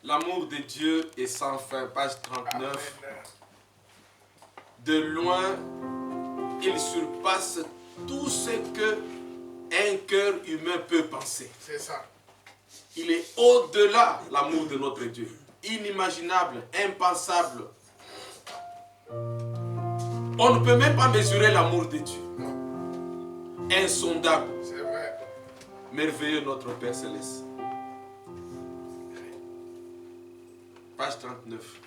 L'amour de Dieu est sans fin, page 39. De loin, il surpasse tout ce que un cœur humain peut penser. C'est ça. Il est au-delà, l'amour de notre Dieu. Inimaginable, impensable. On ne peut même pas mesurer l'amour de Dieu. Insondable. C'est vrai. Merveilleux notre Père Céleste. Page 39.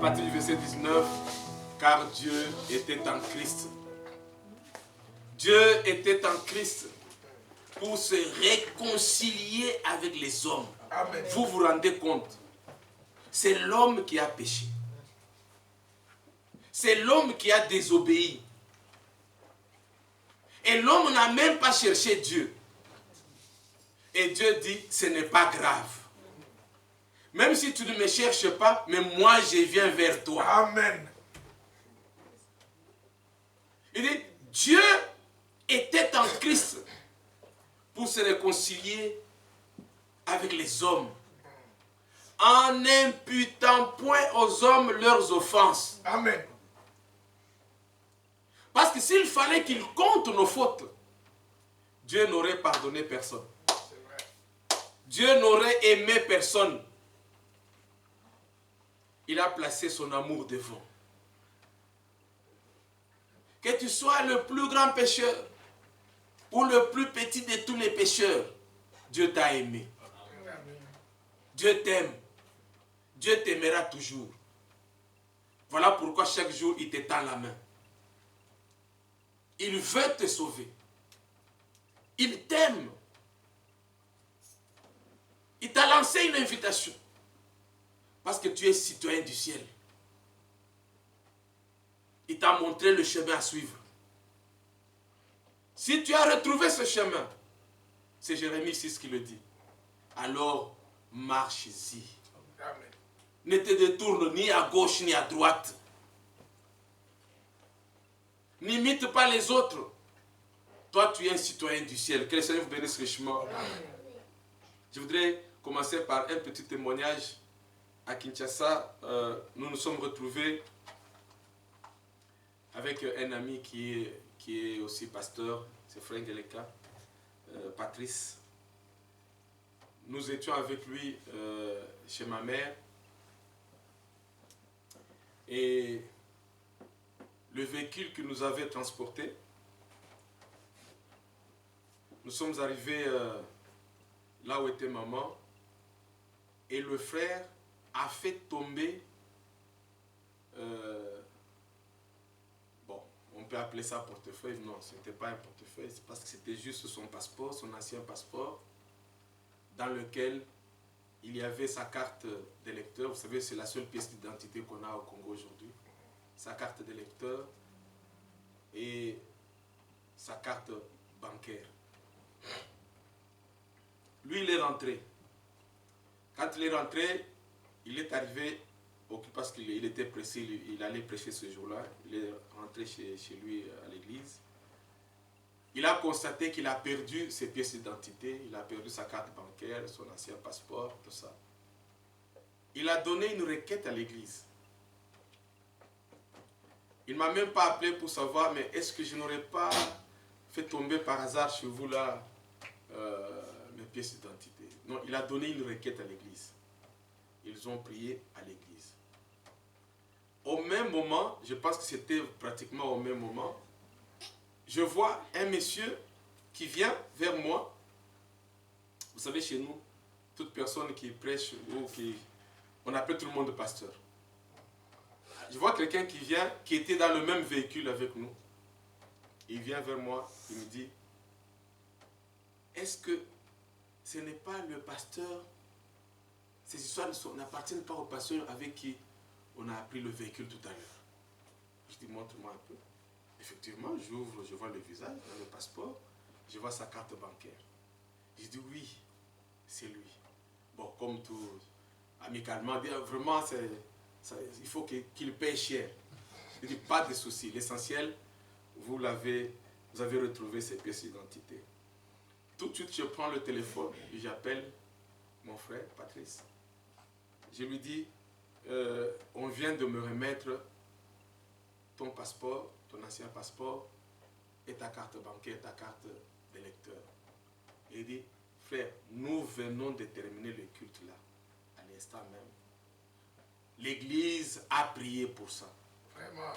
partir du verset 19, car Dieu était en Christ. Dieu était en Christ pour se réconcilier avec les hommes. Amen. Vous vous rendez compte? C'est l'homme qui a péché. C'est l'homme qui a désobéi. Et l'homme n'a même pas cherché Dieu. Et Dieu dit, ce n'est pas grave. Même si tu ne me cherches pas, mais moi je viens vers toi. Amen. Il dit, Dieu était en Christ pour se réconcilier avec les hommes, en n'imputant point aux hommes leurs offenses. Amen. Parce que s'il fallait qu'il compte nos fautes, Dieu n'aurait pardonné personne. C'est vrai. Dieu n'aurait aimé personne. Il a placé son amour devant. Que tu sois le plus grand pécheur ou le plus petit de tous les pécheurs, Dieu t'a aimé. Dieu t'aime. Dieu t'aimera toujours. Voilà pourquoi chaque jour, il te tend la main. Il veut te sauver. Il t'aime. Il t'a lancé une invitation. Parce que tu es citoyen du ciel. Il t'a montré le chemin à suivre. Si tu as retrouvé ce chemin, c'est Jérémie 6 qui le dit, alors marche-y. Amen. Ne te détourne ni à gauche ni à droite. N'imite pas les autres. Toi, tu es un citoyen du ciel. Que le Seigneur vous bénisse richement. Je voudrais commencer par un petit témoignage. À Kinshasa, nous nous sommes retrouvés avec un ami qui est aussi pasteur, c'est Frère Ngeleka, Patrice. Nous étions avec lui chez ma mère. Et le véhicule qui nous avait transportés, nous sommes arrivés là où était maman, et le frère a fait tomber, bon, on peut appeler ça portefeuille, non, ce n'était pas un portefeuille, c'est parce que c'était juste son passeport, son ancien passeport, dans lequel il y avait sa carte d'électeur. Vous savez, c'est la seule pièce d'identité qu'on a au Congo aujourd'hui. Sa carte d'électeur et sa carte bancaire. Lui, il est rentré. Quand il est rentré, il est arrivé, parce qu'il était pressé, il allait prêcher ce jour-là. Il est rentré chez lui à l'église. Il a constaté qu'il a perdu ses pièces d'identité, il a perdu sa carte bancaire, son ancien passeport, tout ça. Il a donné une requête à l'église. Il ne m'a même pas appelé pour savoir, mais est-ce que je n'aurais pas fait tomber par hasard chez vous là mes pièces d'identité? Non, il a donné une requête à l'église. Ils ont prié à l'église. Au même moment, je pense que c'était pratiquement au même moment, je vois un monsieur qui vient vers moi. Vous savez, chez nous, toute personne qui prêche ou on appelle tout le monde pasteur. Je vois quelqu'un qui vient, qui était dans le même véhicule avec nous. Il vient vers moi, il me dit, est-ce que ce n'est pas le pasteur, ces histoires n'appartiennent pas au pasteur avec qui on a pris le véhicule tout à l'heure? Je dis, montre-moi un peu. Effectivement, j'ouvre, je vois le visage, le passeport, je vois sa carte bancaire. Je dis, oui, c'est lui. Bon, comme tout, amicalement, vraiment, il faut qu'il paye cher. Je dis, pas de souci. L'essentiel, vous avez retrouvé ses pièces d'identité. Tout de suite, je prends le téléphone et j'appelle mon frère, Patrice. Je lui dis, on vient de me remettre ton passeport, ton ancien passeport et ta carte bancaire, ta carte d'électeur. Il dit, frère, nous venons de terminer le culte là, à l'instant même. L'église a prié pour ça. Vraiment.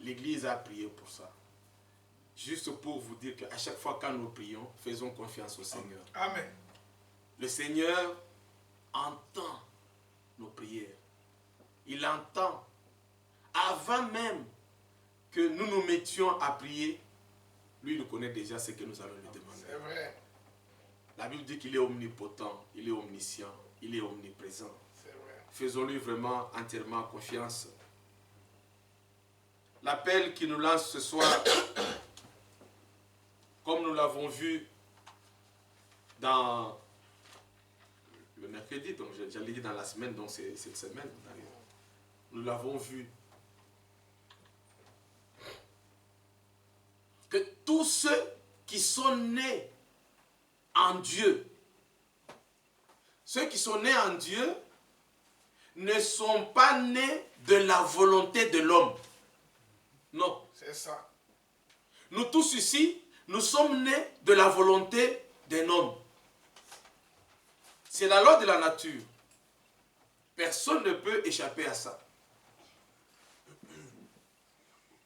L'église a prié pour ça. Juste pour vous dire qu'à chaque fois quand nous prions, faisons confiance au Seigneur. Amen. Le Seigneur entend nos prières. Il entend. Avant même que nous nous mettions à prier, lui, il connaît déjà ce que nous allons lui demander. C'est vrai. La Bible dit qu'il est omnipotent, il est omniscient, il est omniprésent. C'est vrai. Faisons-lui vraiment entièrement confiance. L'appel qu'il nous lance ce soir, comme nous l'avons vu dans le mercredi, donc j'allais dire dans la semaine, donc c'est cette semaine, nous l'avons vu. Que tous ceux qui sont nés en Dieu, ceux qui sont nés en Dieu ne sont pas nés de la volonté de l'homme. Non. C'est ça. Nous tous ici, nous sommes nés de la volonté d'un homme. C'est la loi de la nature. Personne ne peut échapper à ça.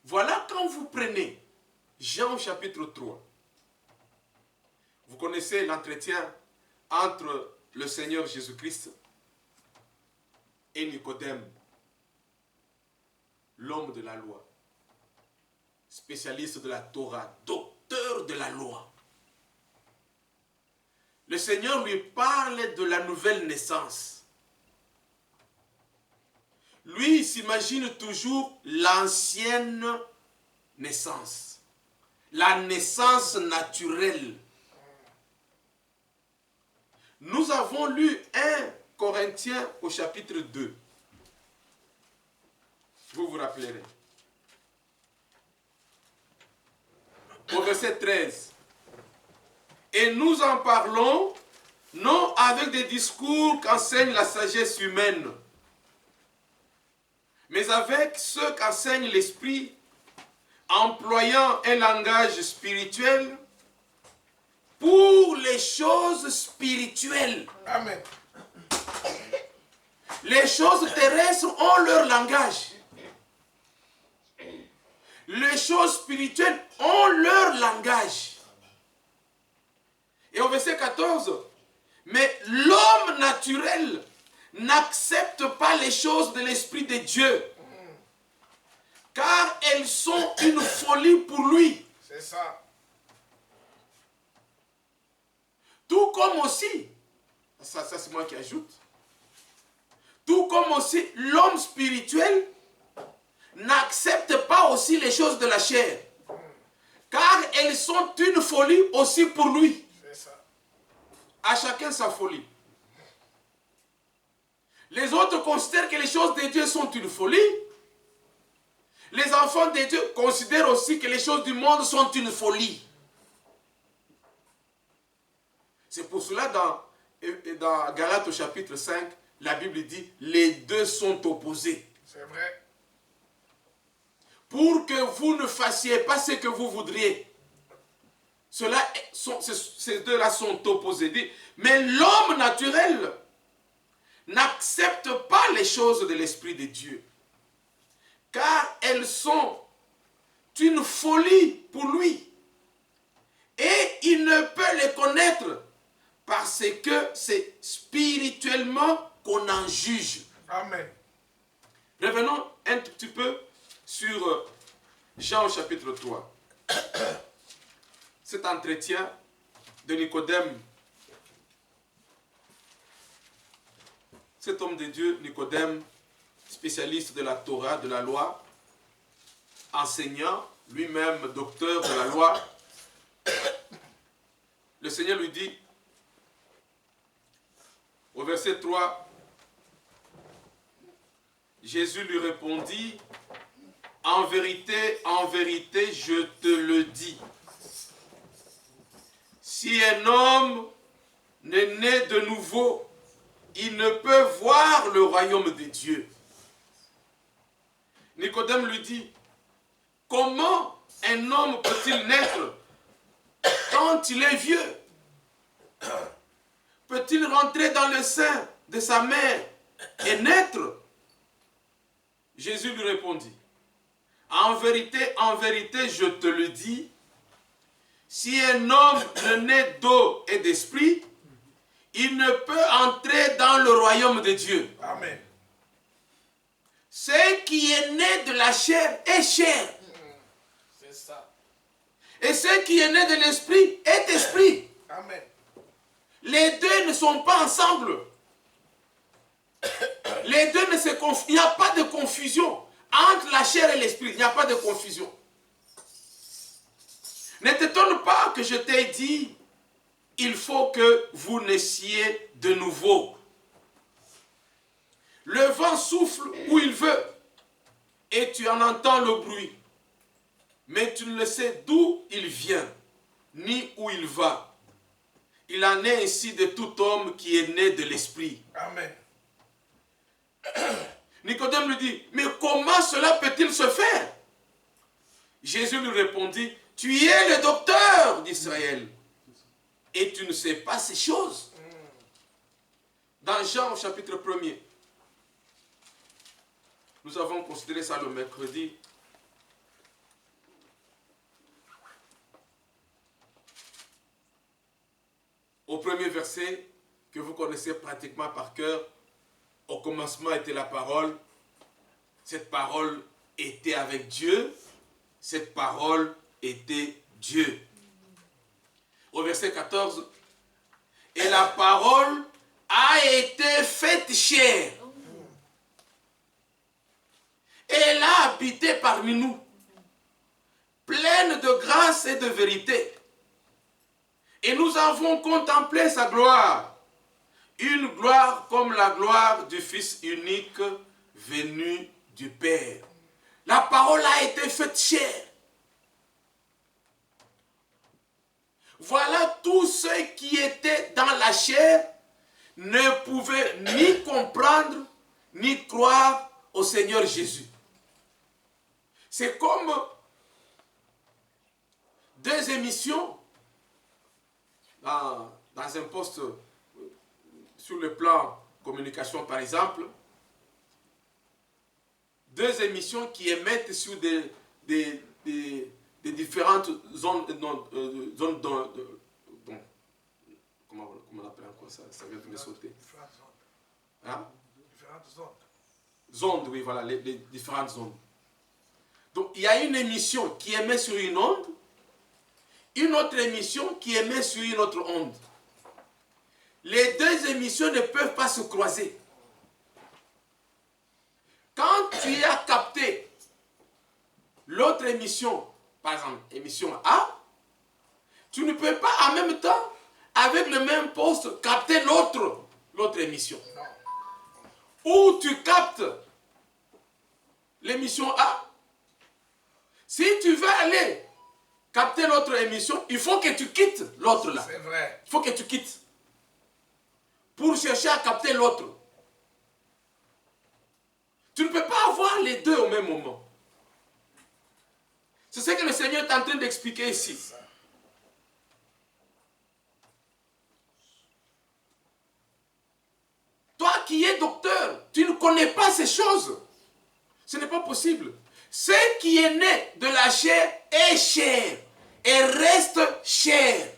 Voilà quand vous prenez Jean chapitre 3. Vous connaissez l'entretien entre le Seigneur Jésus-Christ et Nicodème, l'homme de la loi, spécialiste de la Torah, docteur de la loi. Le Seigneur lui parle de la nouvelle naissance. Lui, il s'imagine toujours l'ancienne naissance, la naissance naturelle. Nous avons lu 1 Corinthiens au chapitre 2. Vous vous rappellerez. Au verset 13. Et nous en parlons, non avec des discours qu'enseigne la sagesse humaine, mais avec ceux qu'enseigne l'Esprit, employant un langage spirituel pour les choses spirituelles. Amen. Les choses terrestres ont leur langage. Les choses spirituelles ont leur langage. Et au verset 14, mais l'homme naturel n'accepte pas les choses de l'Esprit de Dieu, car elles sont une folie pour lui. C'est ça. Tout comme aussi, ça c'est moi qui ajoute, tout comme aussi l'homme spirituel n'accepte pas aussi les choses de la chair, car elles sont une folie aussi pour lui. C'est ça. À chacun sa folie. Les autres considèrent que les choses de Dieu sont une folie. Les enfants de Dieu considèrent aussi que les choses du monde sont une folie. C'est pour cela dans Galates au chapitre 5, la Bible dit les deux sont opposés. C'est vrai. Pour que vous ne fassiez pas ce que vous voudriez. Ces deux-là sont opposés. Mais l'homme naturel n'accepte pas les choses de l'Esprit de Dieu, car elles sont une folie pour lui. Et il ne peut les connaître parce que c'est spirituellement qu'on en juge. Amen. Revenons un tout petit peu sur Jean chapitre 3. Cet entretien de Nicodème. Cet homme de Dieu, Nicodème, spécialiste de la Torah, de la loi, enseignant, lui-même docteur de la loi, le Seigneur lui dit, au verset 3, Jésus lui répondit, en vérité, je te le dis. Si un homme n'est né de nouveau, il ne peut voir le royaume de Dieu. Nicodème lui dit, comment un homme peut-il naître quand il est vieux? Peut-il rentrer dans le sein de sa mère et naître? Jésus lui répondit, en vérité, je te le dis, si un homme ne naît d'eau et d'esprit, il ne peut entrer dans le royaume de Dieu. Amen. Ce qui est né de la chair est chair. C'est ça. Et ce qui est né de l'esprit est esprit. Amen. Les deux ne sont pas ensemble. Les deux ne se confondent. Il n'y a pas de confusion. Entre la chair et l'esprit, il n'y a pas de confusion. Ne t'étonne pas que je t'ai dit, il faut que vous naissiez de nouveau. Le vent souffle où il veut et tu en entends le bruit. Mais tu ne sais d'où il vient, ni où il va. Il en est ainsi de tout homme qui est né de l'esprit. Amen. Nicodème lui dit, mais comment cela peut-il se faire? Jésus lui répondit, tu es le docteur d'Israël et tu ne sais pas ces choses. Dans Jean au chapitre 1er, nous avons considéré ça le mercredi. Au premier verset, que vous connaissez pratiquement par cœur, au commencement était la parole, cette parole était avec Dieu, cette parole était Dieu. Au verset 14, et la parole a été faite chair. Et elle a habité parmi nous, pleine de grâce et de vérité. Et nous avons contemplé sa gloire, une gloire comme la gloire du Fils unique venu du Père. La parole a été faite chair. Voilà tous ceux qui étaient dans la chair ne pouvaient ni comprendre ni croire au Seigneur Jésus. C'est comme deux émissions dans un poste sur le plan communication par exemple, deux émissions qui émettent sur des différentes zones, comment on appelle encore ça? Ça vient de me sauter. Différentes zones. Hein? Différentes zones. Zones, oui, voilà, les différentes zones. Donc, il y a une émission qui émet sur une onde, une autre émission qui émet sur une autre onde. Les deux émissions ne peuvent pas se croiser. Quand tu as capté l'autre émission, par exemple, émission A, tu ne peux pas en même temps, avec le même poste, capter l'autre émission. Ou tu captes l'émission A, si tu veux aller capter l'autre émission, il faut que tu quittes l'autre là. C'est vrai. Il faut que tu quittes pour chercher à capter l'autre. Tu ne peux pas avoir les deux au même moment. C'est ce que le Seigneur est en train d'expliquer ici. Toi qui es docteur, tu ne connais pas ces choses. Ce n'est pas possible. Ce qui est né de la chair est chair et reste chair.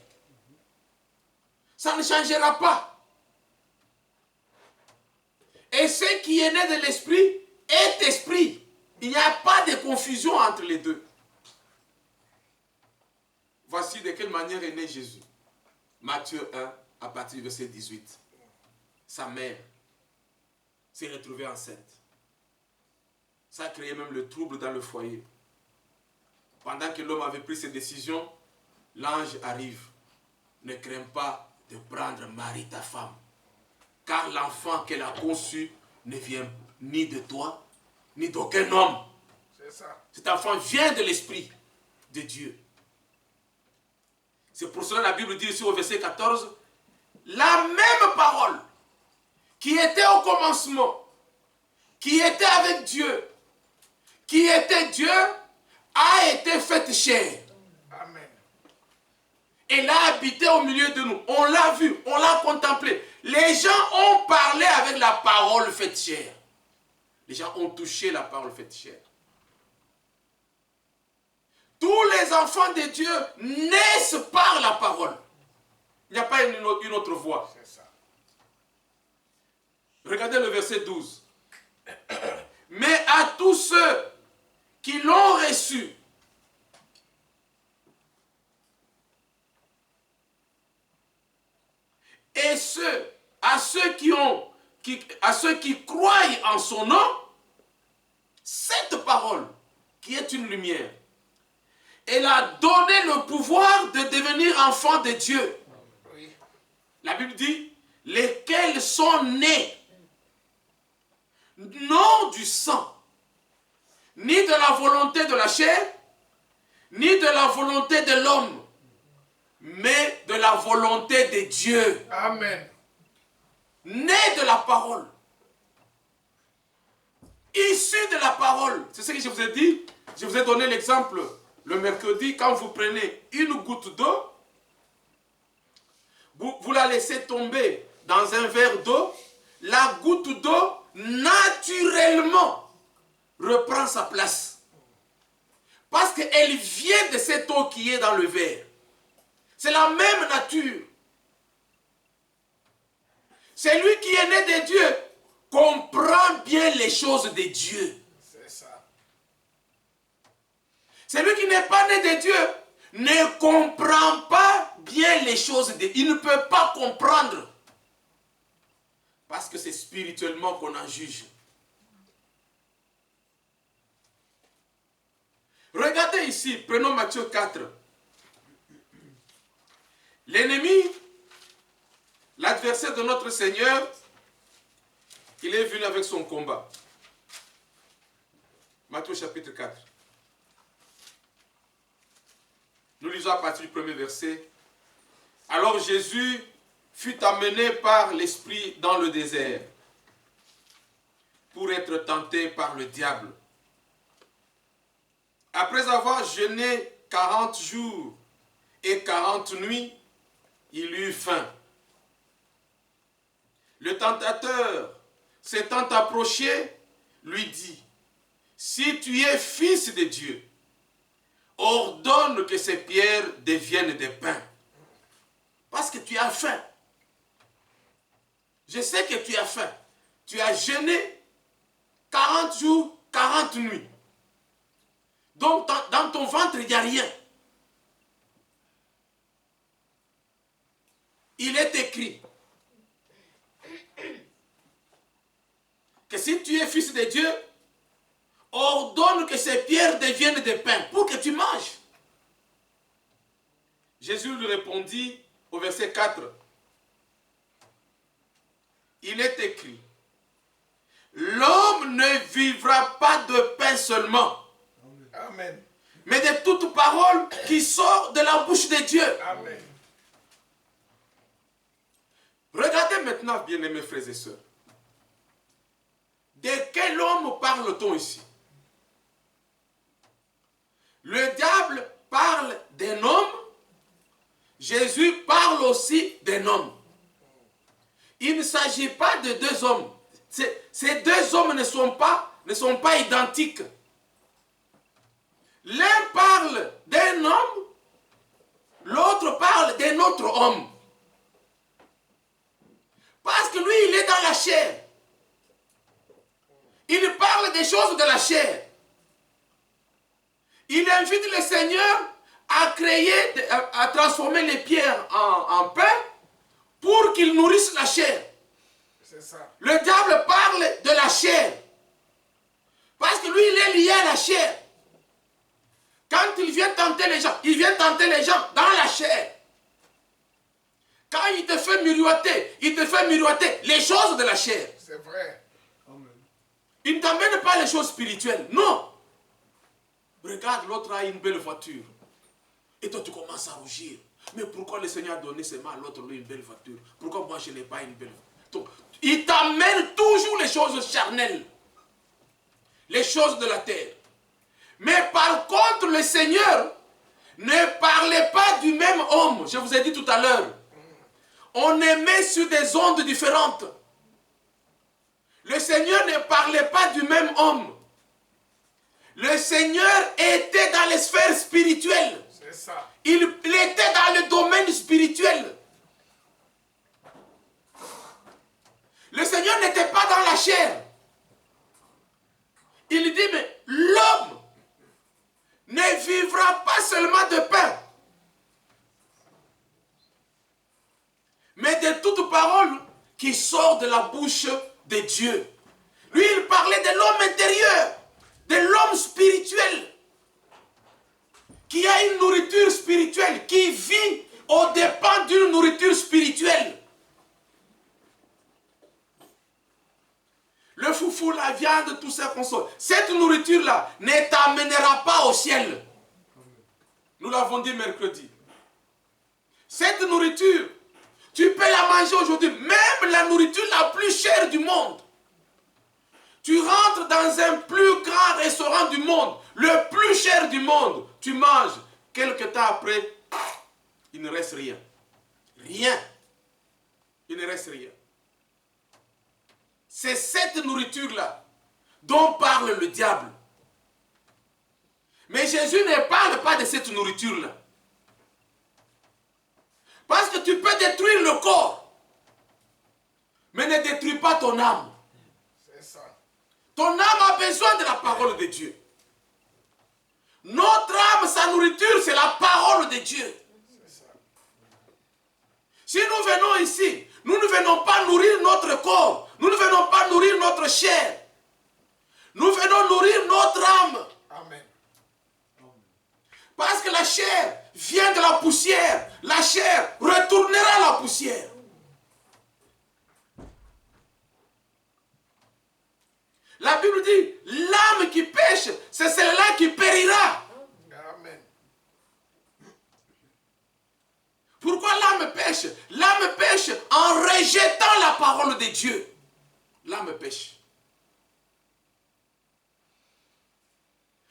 Ça ne changera pas. Et ce qui est né de l'esprit est esprit. Il n'y a pas de confusion entre les deux. Voici de quelle manière est né Jésus. Matthieu 1, à partir du verset 18. Sa mère s'est retrouvée enceinte. Ça a créé même le trouble dans le foyer. Pendant que l'homme avait pris ses décisions, l'ange arrive. Ne crains pas de prendre Marie ta femme, car l'enfant qu'elle a conçu ne vient ni de toi, ni d'aucun homme. C'est ça. Cet enfant vient de l'Esprit de Dieu. C'est pour cela que la Bible dit ici au verset 14, la même parole qui était au commencement, qui était avec Dieu, qui était Dieu, a été faite chair. Amen. Elle a habité au milieu de nous. On l'a vu, on l'a contemplé. Les gens ont parlé avec la parole faite chair. Les gens ont touché la parole faite chair. Tous les enfants de Dieu naissent par la parole. Il n'y a pas une autre voie. C'est ça. Regardez le verset 12. mais à tous ceux qui l'ont reçu. Et à ceux qui croient en son nom, cette parole, qui est une lumière, elle a donné le pouvoir de devenir enfants de Dieu. Oui. La Bible dit, lesquels sont nés, non du sang, ni de la volonté de la chair, ni de la volonté de l'homme, mais de la volonté de Dieu. Amen. Né de la parole. Issu de la parole. C'est ce que je vous ai dit. Je vous ai donné l'exemple le mercredi. Quand vous prenez une goutte d'eau, vous la laissez tomber dans un verre d'eau. La goutte d'eau, naturellement, reprend sa place. Parce qu'elle vient de cette eau qui est dans le verre. C'est la même nature. Celui qui est né de Dieu comprend bien les choses de Dieu. C'est ça. Celui qui n'est pas né de Dieu ne comprend pas bien les choses de Dieu. Il ne peut pas comprendre. Parce que c'est spirituellement qu'on en juge. Regardez ici, prenons Matthieu 4. L'ennemi, l'adversaire de notre Seigneur, il est venu avec son combat. Matthieu chapitre 4. Nous lisons à partir du premier verset. Alors Jésus fut amené par l'Esprit dans le désert pour être tenté par le diable. Après avoir jeûné 40 jours et 40 nuits, il eut faim. Le tentateur, s'étant approché, lui dit, « Si tu es fils de Dieu, ordonne que ces pierres deviennent des pains. » Parce que tu as faim. Je sais que tu as faim. Tu as jeûné 40 jours, 40 nuits. Donc dans ton ventre, il n'y a rien. Il est écrit que si tu es fils de Dieu, ordonne que ces pierres deviennent des pains pour que tu manges. Jésus lui répondit au verset 4. Il est écrit, l'homme ne vivra pas de pain seulement, Amen. mais de toute parole qui sort de la bouche de Dieu. Amen. Regardez maintenant, bien-aimés frères et sœurs. De quel homme parle-t-on ici? Le diable parle d'un homme. Jésus parle aussi d'un homme. Il ne s'agit pas de deux hommes. Ces deux hommes ne sont pas identiques. L'un parle d'un homme, l'autre parle d'un autre homme. Parce que lui, il est dans la chair. Il parle des choses de la chair. Il invite le Seigneur à créer, à transformer les pierres en pain pour qu'il nourrisse la chair. C'est ça. Le diable parle de la chair. Parce que lui, il est lié à la chair. Quand il vient tenter les gens, il vient tenter les gens dans la chair. Quand il te fait miroiter les choses de la chair. C'est vrai. Il ne t'amène pas les choses spirituelles. Non. Regarde, l'autre a une belle voiture. Et toi, tu commences à rougir. Mais pourquoi le Seigneur a donné seulement à l'autre une belle voiture? Pourquoi moi, je n'ai pas une belle voiture? Donc, il t'amène toujours les choses charnelles. Les choses de la terre. Mais par contre, le Seigneur ne parlait pas du même homme. Je vous ai dit tout à l'heure. On aimait sur des ondes différentes. Le Seigneur ne parlait pas du même homme. Le Seigneur était dans les sphères spirituelles. C'est ça. Il était dans le domaine spirituel. Le Seigneur n'était pas dans la chair. Il dit, mais l'homme ne vivra pas seulement de pain, mais de toute parole qui sort de la bouche de Dieu. Lui, il parlait de l'homme intérieur, de l'homme spirituel, qui a une nourriture spirituelle, qui vit aux dépens d'une nourriture spirituelle. Le foufou, la viande, tout ça qu'on sort. Cette nourriture-là ne t'amènera pas au ciel. Nous l'avons dit mercredi. Cette nourriture, tu peux la manger aujourd'hui, même la nourriture la plus chère du monde. Tu rentres dans un plus grand restaurant du monde, le plus cher du monde, tu manges. Quelque temps après, il ne reste rien. Rien. Il ne reste rien. C'est cette nourriture-là dont parle le diable. Mais Jésus ne parle pas de cette nourriture-là. Parce que tu peux détruire le corps, mais ne détruis pas ton âme. C'est ça. Ton âme a besoin de la parole de Dieu. Notre âme, sa nourriture, c'est la parole de Dieu. C'est ça. Si nous venons ici, nous ne venons pas nourrir notre corps, nous ne venons pas nourrir notre chair. Nous venons nourrir notre âme. Amen. Parce que la chair vient de la poussière. La chair retournera à la poussière. La Bible dit, l'âme qui pêche, c'est celle-là qui périra. Amen. Pourquoi l'âme pêche? L'âme pêche en rejetant la parole de Dieu. L'âme pêche.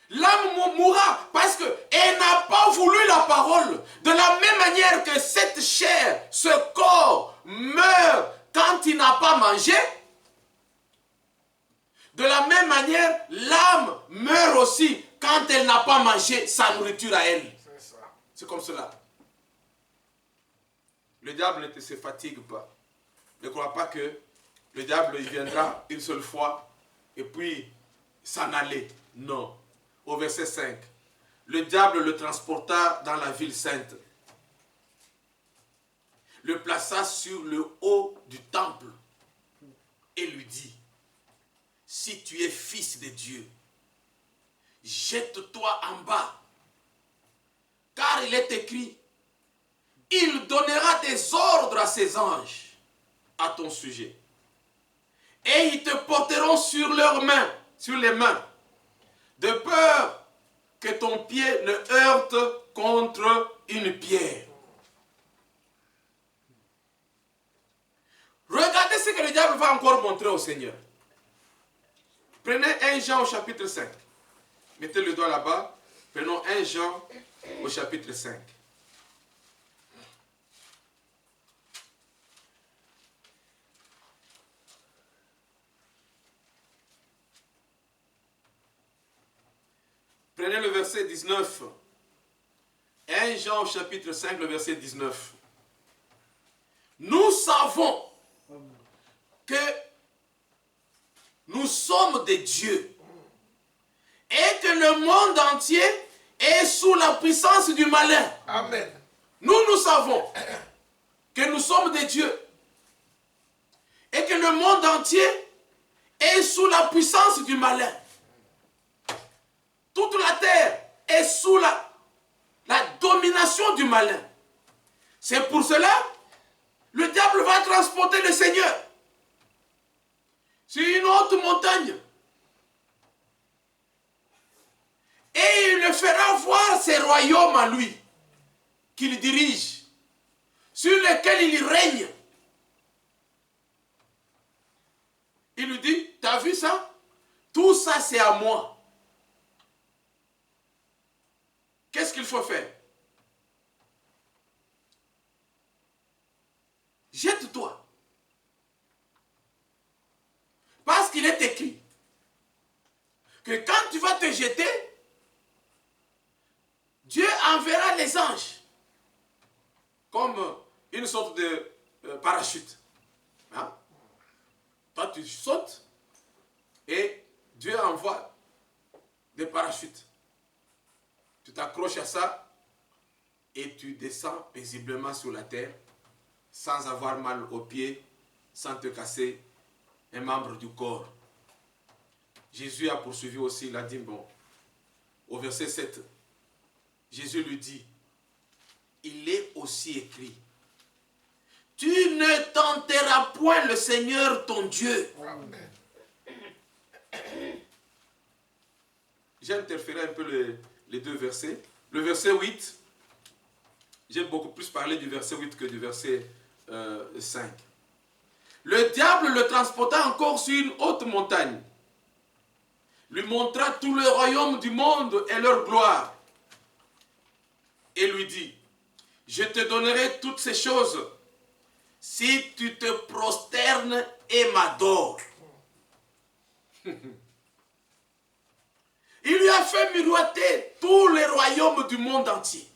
L'âme mourra parce qu'elle n'a pas voulu la parole. De la même manière que cette chair, ce corps meurt quand il n'a pas mangé, de la même manière, l'âme meurt aussi quand elle n'a pas mangé sa nourriture à elle. C'est ça. C'est comme cela. Le diable ne se fatigue pas. Ne crois pas que le diable il viendra une seule fois et puis s'en aller. Non. Au verset 5. Le diable le transporta dans la ville sainte. Le plaça sur le haut du temple et lui dit, si tu es fils de Dieu, jette-toi en bas. Car il est écrit, il donnera des ordres à ses anges à ton sujet. Et ils te porteront sur leurs mains, sur les mains, de peur que ton pied ne heurte contre une pierre. Regardez ce que le diable va encore montrer au Seigneur. Prenez 1 Jean au chapitre 5. Mettez le doigt là-bas. Prenons 1 Jean au chapitre 5. Prenez le verset 19. 1 Jean au chapitre 5, le verset 19. Nous savons que nous sommes des dieux et que le monde entier est sous la puissance du malin. Amen. Nous savons que nous sommes des dieux et que le monde entier est sous la puissance du malin. Toute la terre est sous la domination du malin. C'est pour cela le diable va transporter le Seigneur sur une haute montagne. Et il le fera voir ses royaumes à lui, qu'il dirige, sur lesquels il règne. Il lui dit, t'as vu ça? Tout ça c'est à moi. Qu'est-ce qu'il faut faire? Jette-toi. Parce qu'il est écrit que quand tu vas te jeter, Dieu enverra les anges comme une sorte de parachute. Hein? Toi, tu sautes et Dieu envoie des parachutes. Tu t'accroches à ça et tu descends paisiblement sur la terre sans avoir mal aux pieds, sans te casser un membre du corps. Jésus a poursuivi aussi, il a dit, bon, au verset 7, Jésus lui dit, il est aussi écrit, tu ne tenteras point le Seigneur ton Dieu. Amen. J'ai interféré un peu les deux versets. Le verset 8, j'ai beaucoup plus parlé du verset 8 que du verset 5. Le diable le transporta encore sur une haute montagne, lui montra tout le royaume du monde et leur gloire, et lui dit, je te donnerai toutes ces choses si tu te prosternes et m'adores. Il lui a fait miroiter tous les royaumes du monde entier.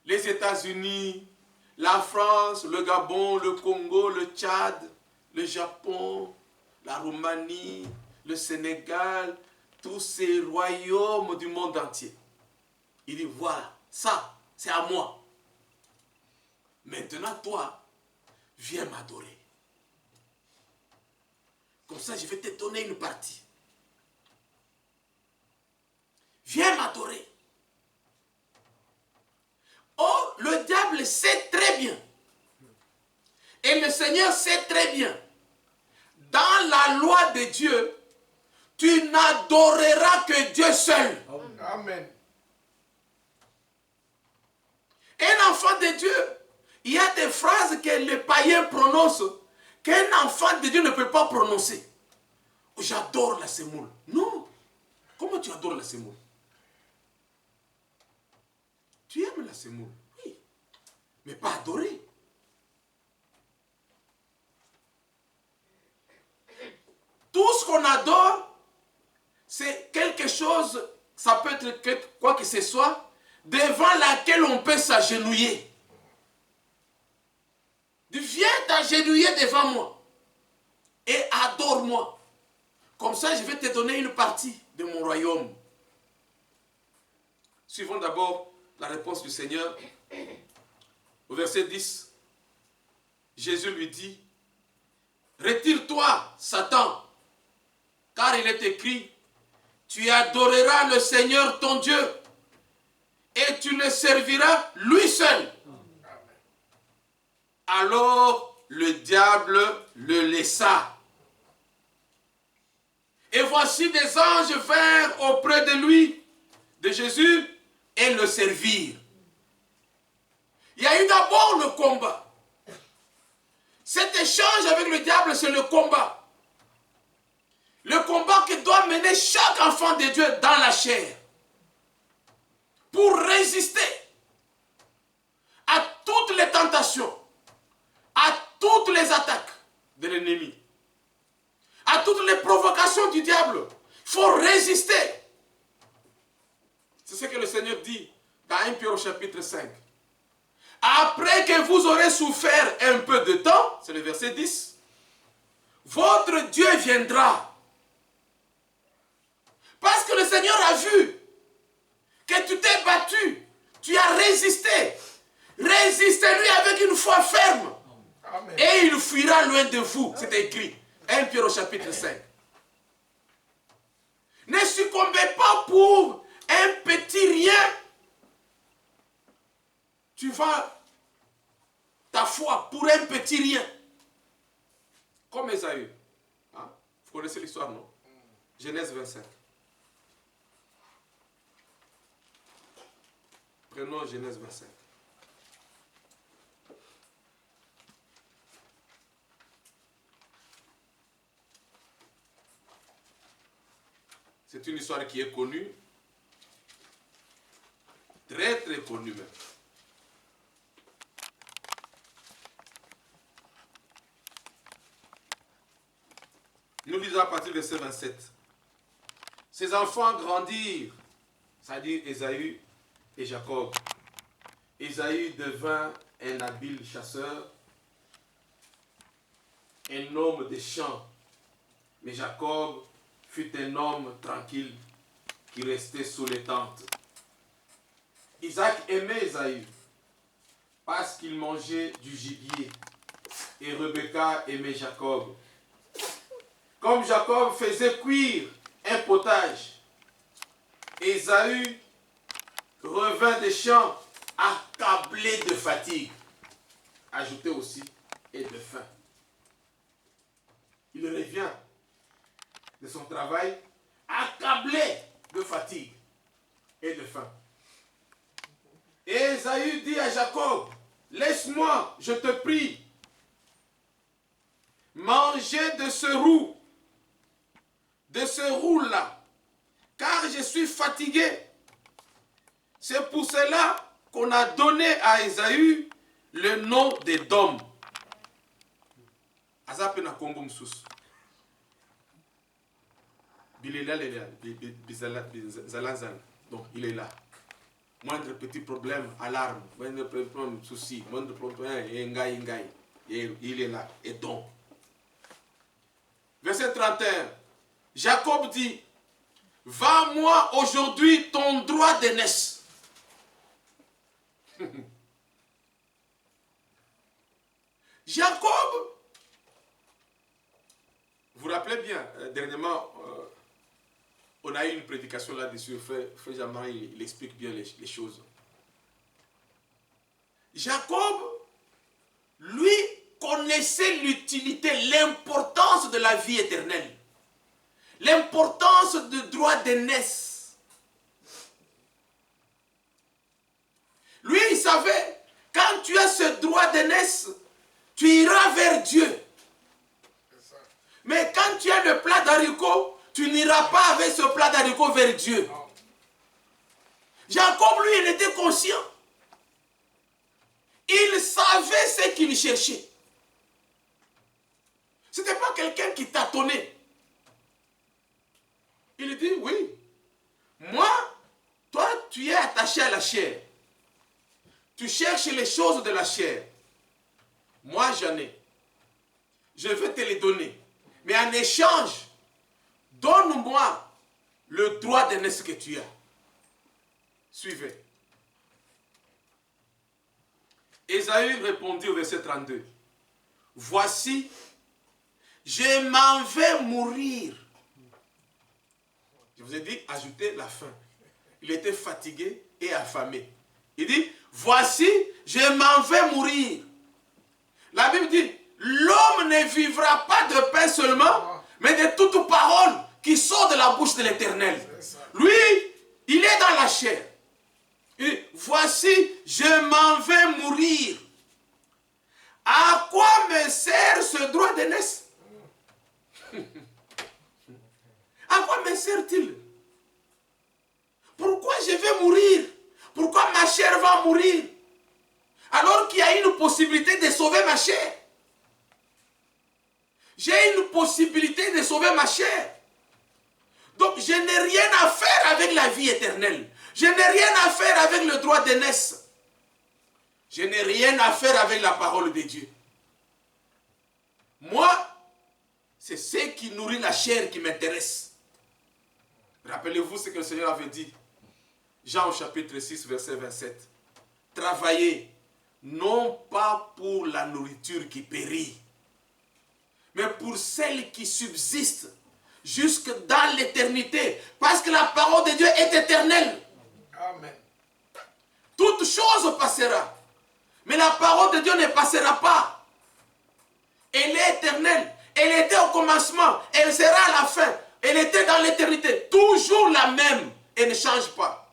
Les États-Unis, la France, le Gabon, le Congo, le Tchad, le Japon, la Roumanie, le Sénégal, tous ces royaumes du monde entier. Il dit, voilà, ça, c'est à moi. Maintenant, toi, viens m'adorer. Comme ça, je vais te donner une partie. Viens m'adorer. Or, le diable sait très bien. Et le Seigneur sait très bien. Dans la loi de Dieu, tu n'adoreras que Dieu seul. Amen. Un enfant de Dieu, il y a des phrases que les païens prononcent qu'un enfant de Dieu ne peut pas prononcer. J'adore la semoule. Non. Comment tu adores la semoule? Tu aimes la semoule, oui, mais pas adorer. Tout ce qu'on adore, c'est quelque chose, ça peut être quoi que ce soit, devant laquelle on peut s'agenouiller. Viens t'agenouiller devant moi et adore-moi. Comme ça, je vais te donner une partie de mon royaume. Suivons d'abord la réponse du Seigneur. Au verset 10, Jésus lui dit, retire-toi, Satan, car il est écrit, tu adoreras le Seigneur ton Dieu et tu le serviras lui seul. Alors le diable le laissa. Et voici des anges vinrent auprès de lui, de Jésus, et le servirent. Il y a eu d'abord le combat. Cet échange avec le diable, c'est le combat. Le combat que doit mener chaque enfant de Dieu dans la chair. Pour résister à toutes les tentations, à toutes les attaques de l'ennemi, à toutes les provocations du diable. Il faut résister. C'est ce que le Seigneur dit dans 1 Pierre au chapitre 5. Après que vous aurez souffert un peu de temps, c'est le verset 10, votre Dieu viendra. Parce que le Seigneur a vu que tu t'es battu, tu as résisté. Résistez-lui avec une foi ferme. Amen. Et il fuira loin de vous. C'est écrit. 1 Pierre au chapitre 5. Ne succombez pas pour un petit rien. Tu vas ta foi pour un petit rien. Comme Ésaü. Hein? Vous connaissez l'histoire, non? Genèse 25. Prenons Genèse 25. C'est une histoire qui est connue, très très connue même. Nous lisons à partir du verset 27. Ses enfants grandirent, c'est-à-dire Ésaü et Jacob. Ésaü devint un habile chasseur, un homme des champs, mais Jacob fut un homme tranquille qui restaient sous les tentes. Isaac aimait Ésaü parce qu'il mangeait du gibier. Et Rebecca aimait Jacob. Comme Jacob faisait cuire un potage, Ésaü revint des champs accablé de fatigue. Ajoutez aussi, et de faim. Il revient de son travail accablé de fatigue et de faim. Et Ésaü dit à Jacob, laisse-moi, je te prie, manger de ce roux-là, car je suis fatigué. C'est pour cela qu'on a donné à Ésaü le nom d'Édom. Azape na Kombo Msous. Donc il est là. Moindre petit problème, alarme. Moindre problème, souci. Moindre problème, il est là. Édom. Verset 31. Jacob dit, va-moi aujourd'hui ton droit d'aînesse. Jacob, vous vous rappelez bien, dernièrement, on a eu une prédication là-dessus, Frère Jean-Marie, il explique bien les choses. Jacob, lui, connaissait l'utilité, l'importance de la vie éternelle, l'importance du droit d'aînesse. Lui, il savait, quand tu as ce droit d'aînesse, tu iras vers Dieu. Mais quand tu as le plat d'haricots, tu n'iras pas avec ce plat d'haricots vers Dieu. Jacob, lui, il était conscient. Il savait ce qu'il cherchait. Ce n'était pas quelqu'un qui tâtonnait. Il dit, oui, moi, toi, tu es attaché à la chair. Tu cherches les choses de la chair. Moi, j'en ai. Je vais te les donner. Mais en échange, donne-moi le droit d'aînesse que tu as. Suivez. Ésaü répondit au verset 32. Voici, je m'en vais mourir. Je vous ai dit, ajoutez la faim. Il était fatigué et affamé. Il dit, voici, je m'en vais mourir. La Bible dit, l'homme ne vivra pas de pain seulement, mais de toute parole qui sort de la bouche de l'Éternel. Lui, il est dans la chair. Il dit, voici, je m'en vais mourir. À quoi me sert ce droit d'aînesse? À quoi me sert-il? Pourquoi je vais mourir? Pourquoi ma chair va mourir? Alors qu'il y a une possibilité de sauver ma chair. J'ai une possibilité de sauver ma chair. Donc je n'ai rien à faire avec la vie éternelle. Je n'ai rien à faire avec le droit d'aînesse. Je n'ai rien à faire avec la parole de Dieu. Moi, c'est ce qui nourrit la chair qui m'intéresse. Rappelez-vous ce que le Seigneur avait dit. Jean au chapitre 6, verset 27. Travaillez, non pas pour la nourriture qui périt, mais pour celle qui subsiste jusque dans l'éternité. Parce que la parole de Dieu est éternelle. Amen. Toute chose passera. Mais la parole de Dieu ne passera pas. Elle est éternelle. Elle était au commencement. Elle sera à la fin. Elle était dans l'éternité. Toujours la même. Elle ne change pas.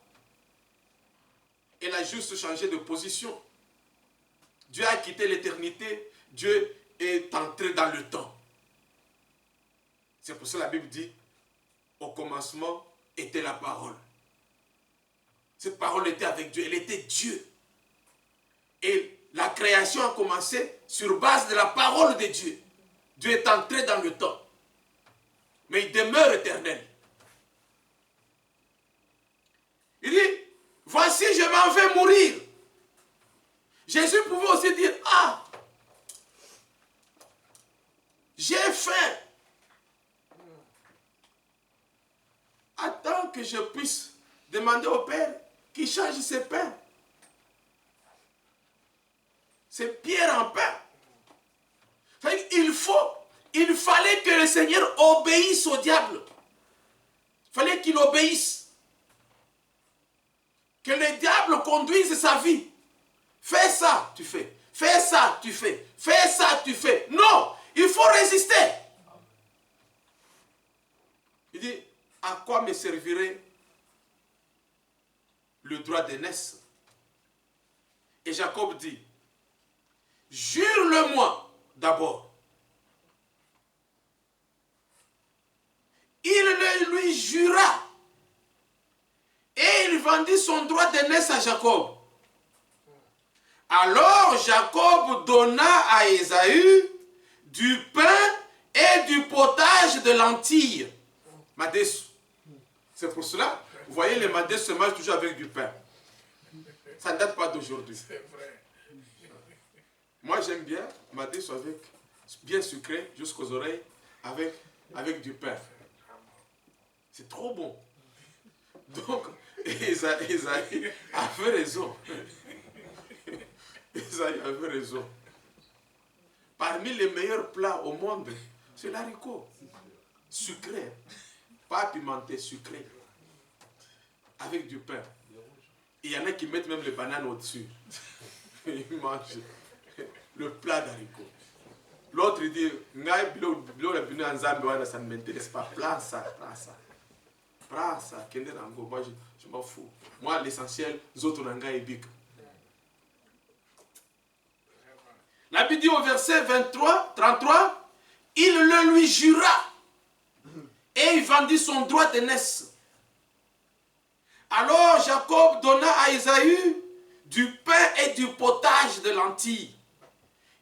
Elle a juste changé de position. Dieu a quitté l'éternité. Dieu est entré dans le temps. C'est pour ça que la Bible dit, au commencement était la parole. Cette parole était avec Dieu. Elle était Dieu. Et la création a commencé sur base de la parole de Dieu. Dieu est entré dans le temps. Mais il demeure éternel. Il dit, voici, je m'en vais mourir. Jésus pouvait aussi dire, ah, j'ai faim. Attends que je puisse demander au Père qu'il change ses pains. C'est pierre en pain. Il fallait que le Seigneur obéisse au diable. Il fallait qu'il obéisse. Que le diable conduise sa vie. Fais ça, tu fais. Fais ça, tu fais. Fais ça, tu fais. Non, il faut résister. Il dit, à quoi me servirait le droit d'aînesse? Et Jacob dit, jure-le-moi d'abord. Il le lui jura. Et il vendit son droit d'aînesse à Jacob. Alors Jacob donna à Ésaü du pain et du potage de lentilles. Madesu. C'est pour cela, vous voyez, les Madesu se mangent toujours avec du pain. Ça ne date pas d'aujourd'hui. C'est vrai. Moi, j'aime bien Madesu avec bien sucré jusqu'aux oreilles avec du pain. C'est trop bon. Donc, Ésaü avait raison. Ésaü avait raison. Parmi les meilleurs plats au monde, c'est l'haricot. Sucré. Pas pimenté, sucré. Avec du pain. Il y en a qui mettent même les bananes au-dessus. Ils mangent le plat d'haricot. L'autre il dit, ça ne m'intéresse pas. Prends ça, prends ça. Prends ça. Moi, je m'en fous. Moi, l'essentiel, zoto nanga et bik. La Bible dit au verset 33, il le lui jura et il vendit son droit d'aînesse. Alors Jacob donna à Ésaü du pain et du potage de lentilles.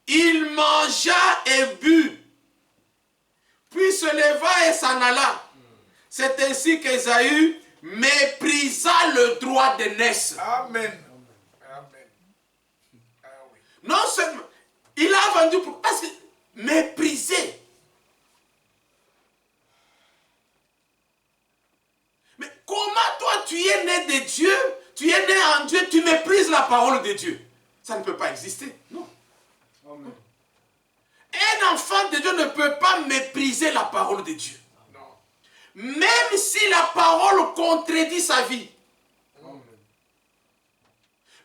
Il mangea et but, puis se leva et s'en alla. C'est ainsi qu'Ésaü méprisa le droit d'aînesse. Amen. Amen. Ah oui. Non seulement, il a vendu parce que méprisé. Mais comment toi tu es né de Dieu, tu es né en Dieu, tu méprises la parole de Dieu? Ça ne peut pas exister, non. Amen. Un enfant de Dieu ne peut pas mépriser la parole de Dieu. Non. Même si la parole contredit sa vie. Amen.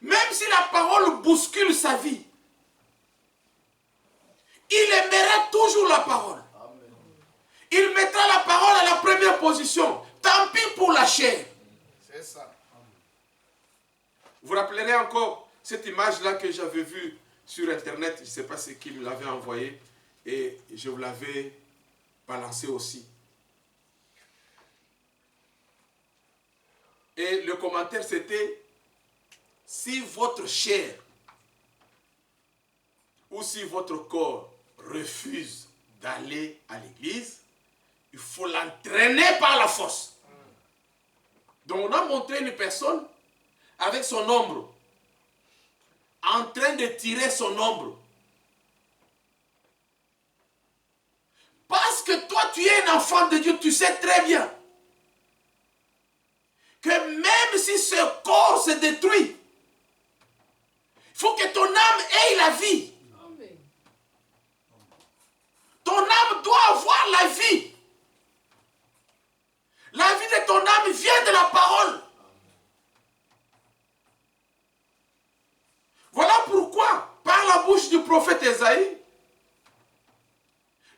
Même si la parole bouscule sa vie. Il aimera toujours la parole. Amen. Il mettra la parole à la première position. Tant pis pour la chair. C'est ça. Vous vous rappellerez encore cette image-là que j'avais vue sur Internet. Je ne sais pas c'est qui me l'avait envoyée. Et je vous l'avais balancé aussi. Et le commentaire c'était, si votre chair ou si votre corps refuse d'aller à l'église, il faut l'entraîner par la force. Donc on a montré une personne avec son ombre, en train de tirer son ombre. Parce que toi tu es un enfant de Dieu, tu sais très bien que même si ce corps se détruit, il faut que ton âme ait la vie. Amen. Ton âme doit avoir la vie. La vie de ton âme vient de la parole. Voilà pourquoi, par la bouche du prophète Ésaïe,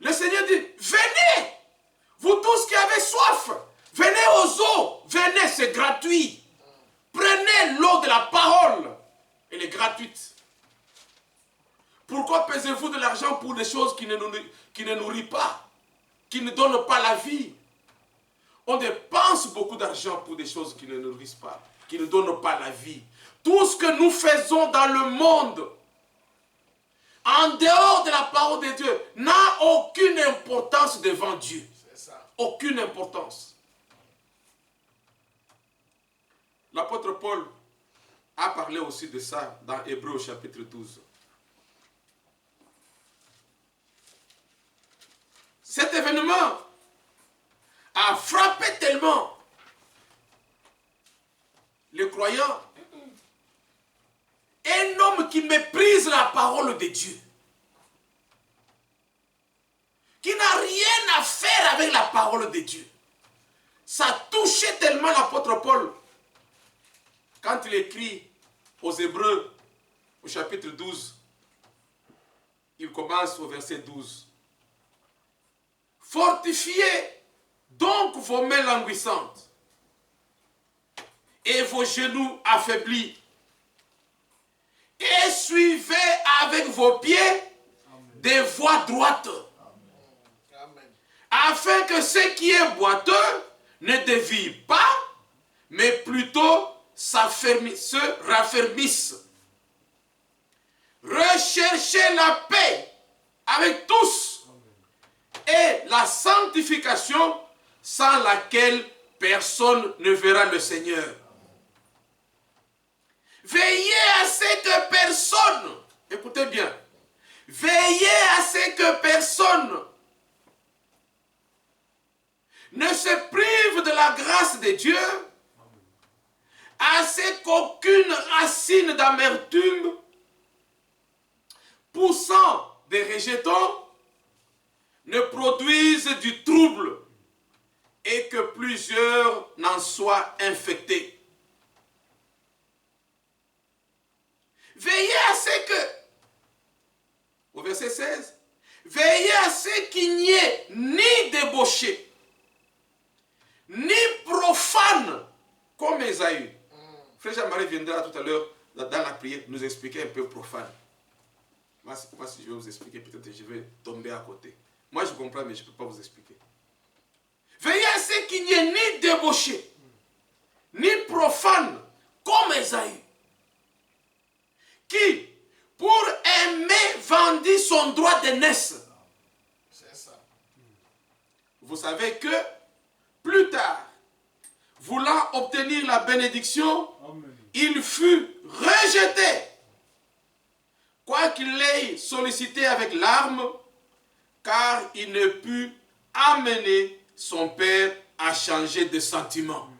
le Seigneur dit, venez, vous tous qui avez soif, venez aux eaux, venez, c'est gratuit. Prenez l'eau de la parole, elle est gratuite. Pourquoi pesez-vous de l'argent pour des choses qui ne nourrissent pas, qui ne donnent pas la vie? On dépense beaucoup d'argent pour des choses qui ne nourrissent pas, qui ne donnent pas la vie. Tout ce que nous faisons dans le monde, en dehors de la parole de Dieu, n'a aucune importance devant Dieu. C'est ça. Aucune importance. L'apôtre Paul a parlé aussi de ça dans Hébreux chapitre 12. Cet événement a frappé tellement les croyants, un homme qui méprise la parole de Dieu, qui n'a rien à faire avec la parole de Dieu. Ça touchait tellement l'apôtre Paul quand il écrit aux Hébreux au chapitre 12. Il commence au verset 12. Fortifiez donc vos mains languissantes et vos genoux affaiblis, et suivez avec vos pieds des voies droites, afin que ce qui est boiteux ne dévie pas, mais plutôt se raffermisse. Recherchez la paix avec tous et la sanctification sans laquelle personne ne verra le Seigneur. Veillez à ce que personne, écoutez bien, veillez à ce que personne ne se prive de la grâce de Dieu, à ce qu'aucune racine d'amertume poussant des rejetons ne produise du trouble et que plusieurs n'en soient infectés. Veillez à ce que, au verset 16, veillez à ce qu'il n'y ait ni débauché, ni profane, comme Ésaü. Frère Jean-Marie viendra tout à l'heure dans la prière nous expliquer un peu profane. Moi, si je vais vous expliquer, peut-être que je vais tomber à côté. Moi, je comprends, mais je ne peux pas vous expliquer. Veillez à ce qu'il n'y ait ni débauché, ni profane, comme Ésaü, qui, pour aimer, vendit son droit d'aînesse. C'est ça. Vous savez que, plus tard, voulant obtenir la bénédiction, amen, il fut rejeté, quoiqu'il l'ait sollicité avec larmes, car il ne put amener son père à changer de sentiment.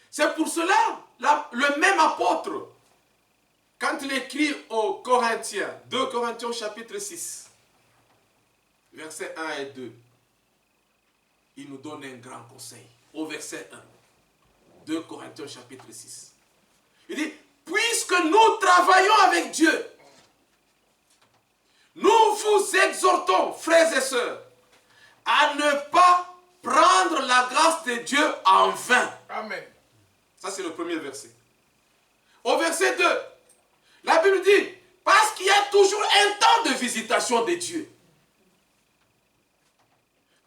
C'est pour cela, le même apôtre, quand il écrit aux Corinthiens, 2 Corinthiens chapitre 6, versets 1 et 2, il nous donne un grand conseil. Au verset 1, 2 Corinthiens chapitre 6. Il dit, puisque nous travaillons avec Dieu, nous vous exhortons, frères et sœurs, à ne pas prendre la grâce de Dieu en vain. Amen. Ça, c'est le premier verset. Au verset 2, la Bible dit, parce qu'il y a toujours un temps de visitation de Dieu.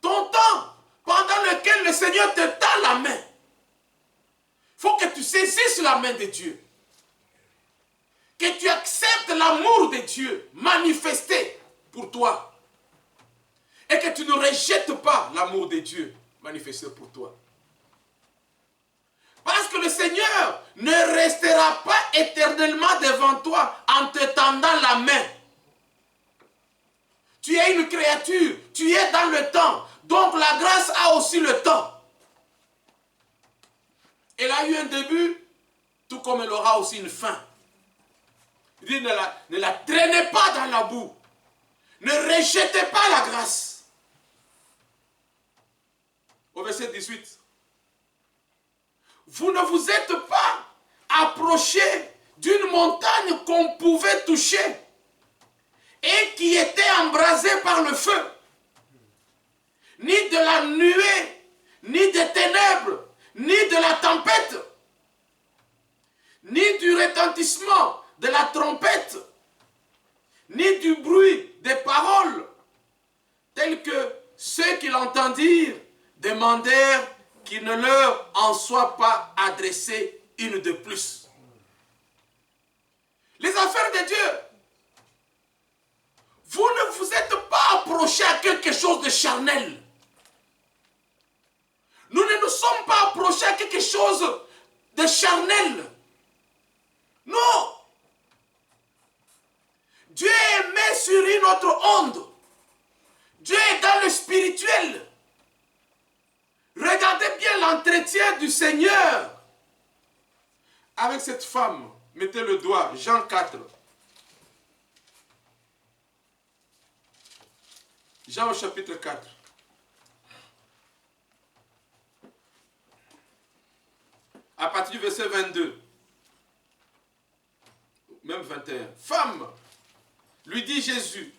Ton temps pendant lequel le Seigneur te tend la main. Il faut que tu saisisses la main de Dieu. Que tu acceptes l'amour de Dieu manifesté pour toi. Et que tu ne rejettes pas l'amour de Dieu manifesté pour toi. Parce que le Seigneur ne restera pas éternellement devant toi en te tendant la main. Tu es une créature, tu es dans le temps. Donc la grâce a aussi le temps. Elle a eu un début, tout comme elle aura aussi une fin. Il dit, ne la traînez pas dans la boue. Ne rejetez pas la grâce. Au verset 18. Vous ne vous êtes pas approchés d'une montagne qu'on pouvait toucher et qui était embrasée par le feu, ni de la nuée, ni des ténèbres, ni de la tempête, ni du retentissement de la trompette, ni du bruit des paroles, tels que ceux qui l'entendirent demandèrent qu'il ne leur en soit pas adressé une de plus. Les affaires de Dieu, vous ne vous êtes pas approchés à quelque chose de charnel. Nous ne nous sommes pas approchés à quelque chose de charnel. Non. Dieu est mis sur une autre onde. Dieu est dans le spirituel. Regardez bien l'entretien du Seigneur avec cette femme. Mettez le doigt, Jean 4. Jean au chapitre 4. À partir du verset 22. Même 21. Femme, lui dit Jésus,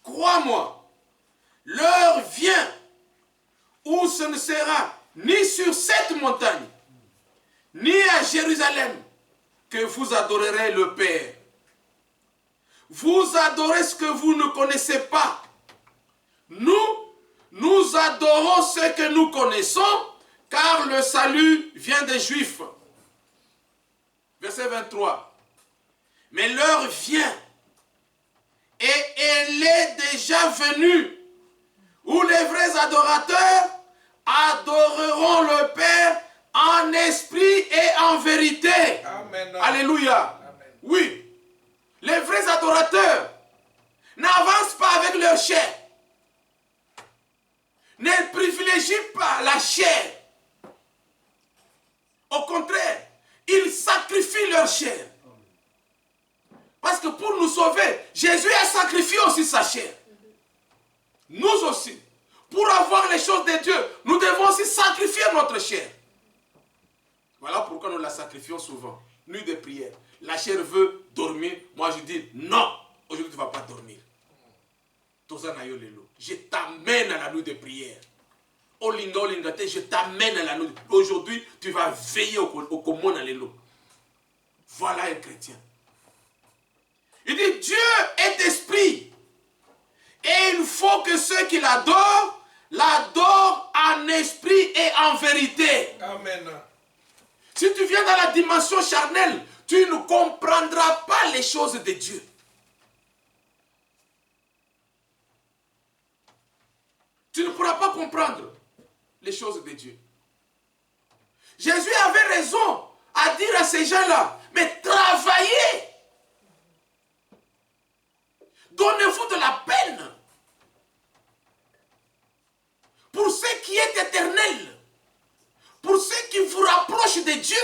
crois-moi, l'heure vient où ce ne sera ni sur cette montagne, ni à Jérusalem, que vous adorerez le Père. Vous adorez ce que vous ne connaissez pas. Nous adorons ce que nous connaissons, car le salut vient des Juifs. Verset 23. Mais l'heure vient, et elle est déjà venue, où les vrais adorateurs adoreront le Père en esprit et en vérité. Amen. Alléluia. Amen. Oui, les vrais adorateurs n'avancent pas avec leur chair. Ne privilégient pas la chair. Au contraire, ils sacrifient leur chair. Parce que pour nous sauver, Jésus a sacrifié aussi sa chair. Nous aussi, pour avoir les choses de Dieu, nous devons aussi sacrifier notre chair. Voilà pourquoi nous la sacrifions souvent. Nuit de prière. La chair veut dormir. Moi je dis non. Aujourd'hui tu ne vas pas dormir. Je t'amène à la nuit de prière. Je t'amène à la nuit. Aujourd'hui tu vas veiller au commun à l'élo. Voilà un chrétien. Il dit Dieu est esprit. Et il faut que ceux qui l'adorent, l'adorent en esprit et en vérité. Amen. Si tu viens dans la dimension charnelle, tu ne comprendras pas les choses de Dieu. Tu ne pourras pas comprendre les choses de Dieu. Jésus avait raison à dire à ces gens-là, mais travaillez. Donnez-vous de la peine pour ce qui est éternel, pour ce qui vous rapproche de Dieu.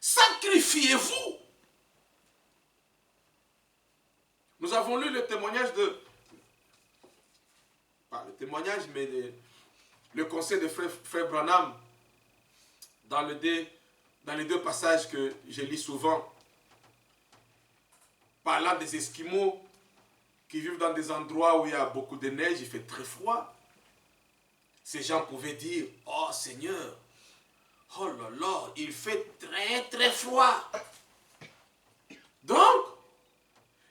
Sacrifiez-vous. Nous avons lu le témoignage pas le témoignage, mais le conseil de frère Branham dans les deux passages que je lis souvent, parlant des Esquimaux qui vivent dans des endroits où il y a beaucoup de neige, il fait très froid. Ces gens pouvaient dire, oh Seigneur, oh là là, il fait très très froid. Donc,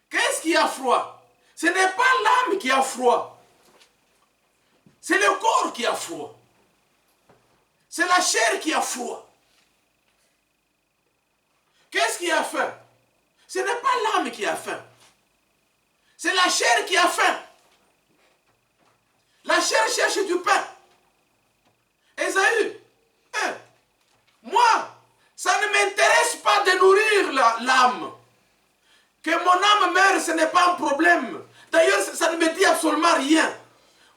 qu'est-ce qui a froid? Ce n'est pas l'âme qui a froid. C'est le corps qui a froid. C'est la chair qui a froid. Qu'est-ce qui a faim? Ce n'est pas l'âme qui a faim. C'est la chair qui a faim. La chair cherche du pain. Ésaü, moi, ça ne m'intéresse pas de nourrir l'âme. Que mon âme meure, ce n'est pas un problème. D'ailleurs, ça ne me dit absolument rien.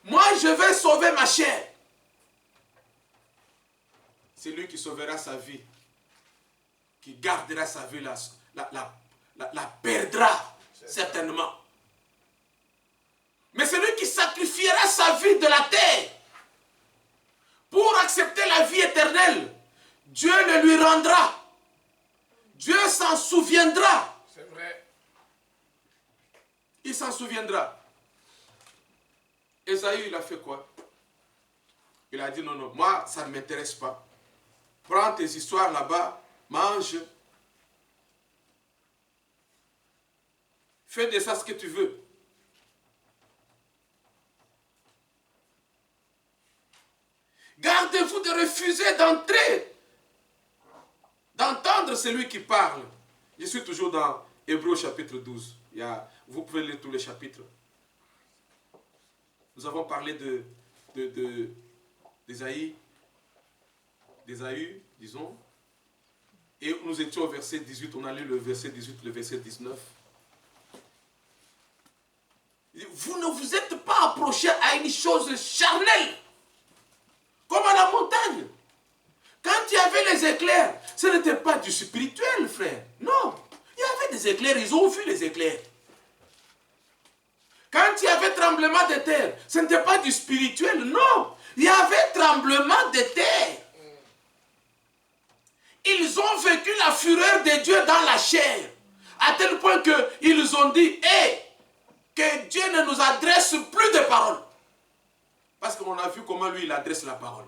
Moi, je vais sauver ma chair. C'est lui qui sauvera sa vie, qui gardera sa vie, la perdra certainement. Mais celui qui sacrifiera sa vie de la terre pour accepter la vie éternelle, Dieu le lui rendra. Dieu s'en souviendra. C'est vrai. Il s'en souviendra. Ésaü, il a fait quoi? Il a dit non, non, moi, ça ne m'intéresse pas. Prends tes histoires là-bas, mange. Fais de ça ce que tu veux. Gardez-vous de refuser d'entrer, d'entendre celui qui parle. Je suis toujours dans Hébreux chapitre 12. Vous pouvez lire tous les chapitres. Nous avons parlé d'Ésaü, disons. Et nous étions au verset 18, on a lu le verset 18, le verset 19. Vous ne vous êtes pas approcher à une chose charnelle, comme à la montagne. Quand il y avait les éclairs, ce n'était pas du spirituel, frère. Non. Il y avait des éclairs, ils ont vu les éclairs. Quand il y avait tremblement de terre, ce n'était pas du spirituel, non. Il y avait tremblement de terre. Ils ont vécu la fureur de Dieu dans la chair, à tel point qu'ils ont dit, hey, que Dieu ne nous adresse plus de paroles. Parce qu'on a vu comment lui, il adresse la parole.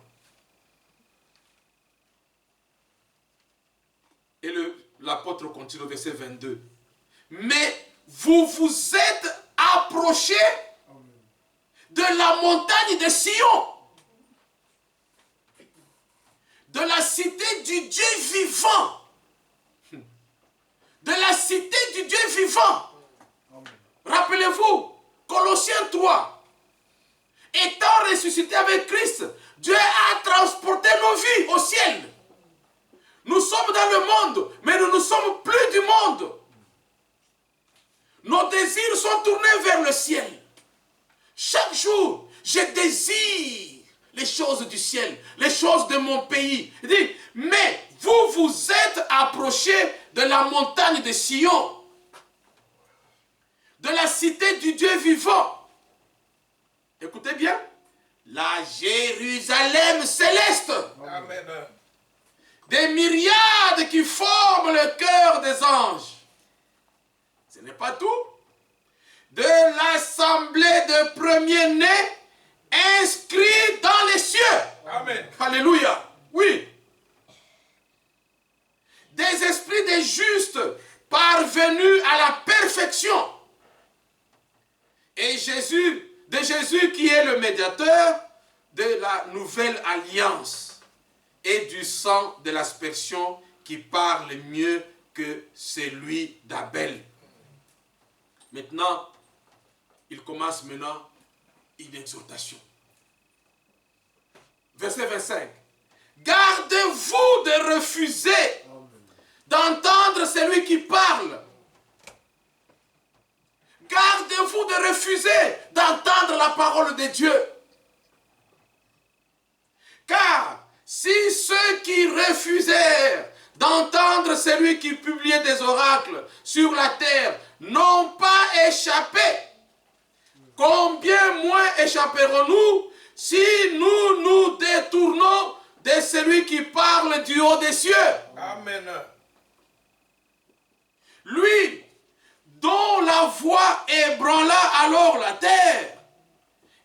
Et l'apôtre continue au verset 22. Mais vous vous êtes approchés de la montagne de Sion, de la cité du Dieu vivant. De la cité du Dieu vivant. Rappelez-vous, Colossiens 3. Étant ressuscité avec Christ, Dieu a transporté nos vies au ciel. Nous sommes dans le monde, mais nous ne sommes plus du monde. Nos désirs sont tournés vers le ciel. Chaque jour, je désire les choses du ciel, les choses de mon pays. Il dit, mais vous vous êtes approchés de la montagne de Sion, de la cité du Dieu vivant. Écoutez bien, la Jérusalem céleste. Amen. Des myriades qui forment le cœur des anges. Ce n'est pas tout. De l'assemblée de premiers-nés inscrits dans les cieux. Amen. Alléluia. Oui. Des esprits des justes parvenus à la perfection. Et de Jésus qui est le médiateur de la nouvelle alliance. Et du sang de l'aspersion qui parle mieux que celui d'Abel. Maintenant, il commence maintenant une exhortation. Verset 25. Gardez-vous de refuser d'entendre celui qui parle. Gardez-vous de refuser d'entendre la parole de Dieu. Car si ceux qui refusèrent d'entendre celui qui publiait des oracles sur la terre n'ont pas échappé, combien moins échapperons-nous si nous nous détournons de celui qui parle du haut des cieux? Amen. Lui, dont la voix ébranla alors la terre,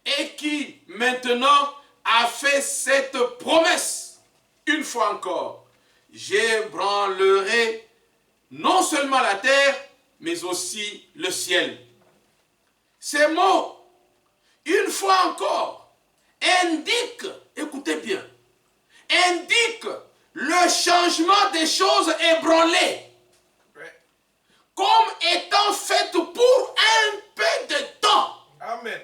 et qui maintenant a fait cette promesse, une fois encore, j'ébranlerai non seulement la terre, mais aussi le ciel. Ces mots, une fois encore, indiquent, écoutez bien, indiquent le changement des choses ébranlées, comme étant faites pour un peu de temps. Amen.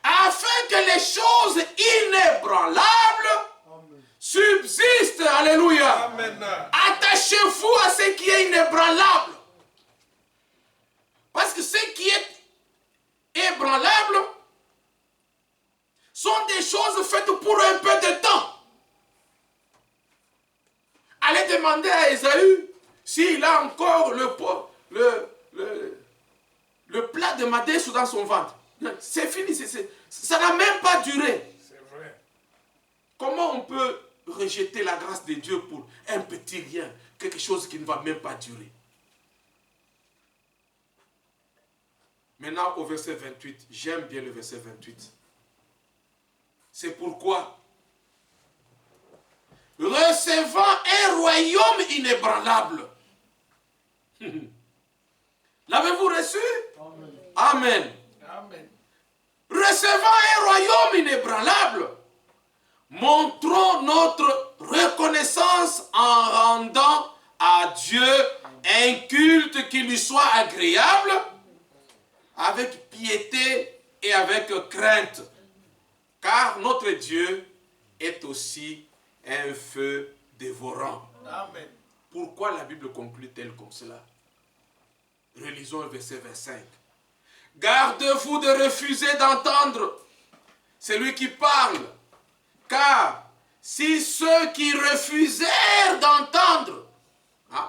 Afin que les choses inébranlables subsistent. Alléluia. Amen. Attachez-vous à ce qui est inébranlable. Parce que ce qui est ébranlable sont des choses faites pour un peu de temps. Allez demander à Ésaü s'il a encore le plat de madès dans son ventre. C'est fini, ça n'a même pas duré. C'est vrai. Comment on peut rejeter la grâce de Dieu pour un petit rien, quelque chose qui ne va même pas durer? Maintenant au verset 28, j'aime bien le verset 28. C'est pourquoi, recevant un royaume inébranlable. L'avez-vous reçu? Amen. Amen. Amen. Recevant un royaume inébranlable, montrons notre reconnaissance en rendant à Dieu un culte qui lui soit agréable, avec piété et avec crainte, car notre Dieu est aussi un feu dévorant. Amen. Pourquoi la Bible conclut-elle comme cela? Relisons le verset 25. Gardez-vous de refuser d'entendre celui qui parle. Car si ceux qui refusèrent d'entendre,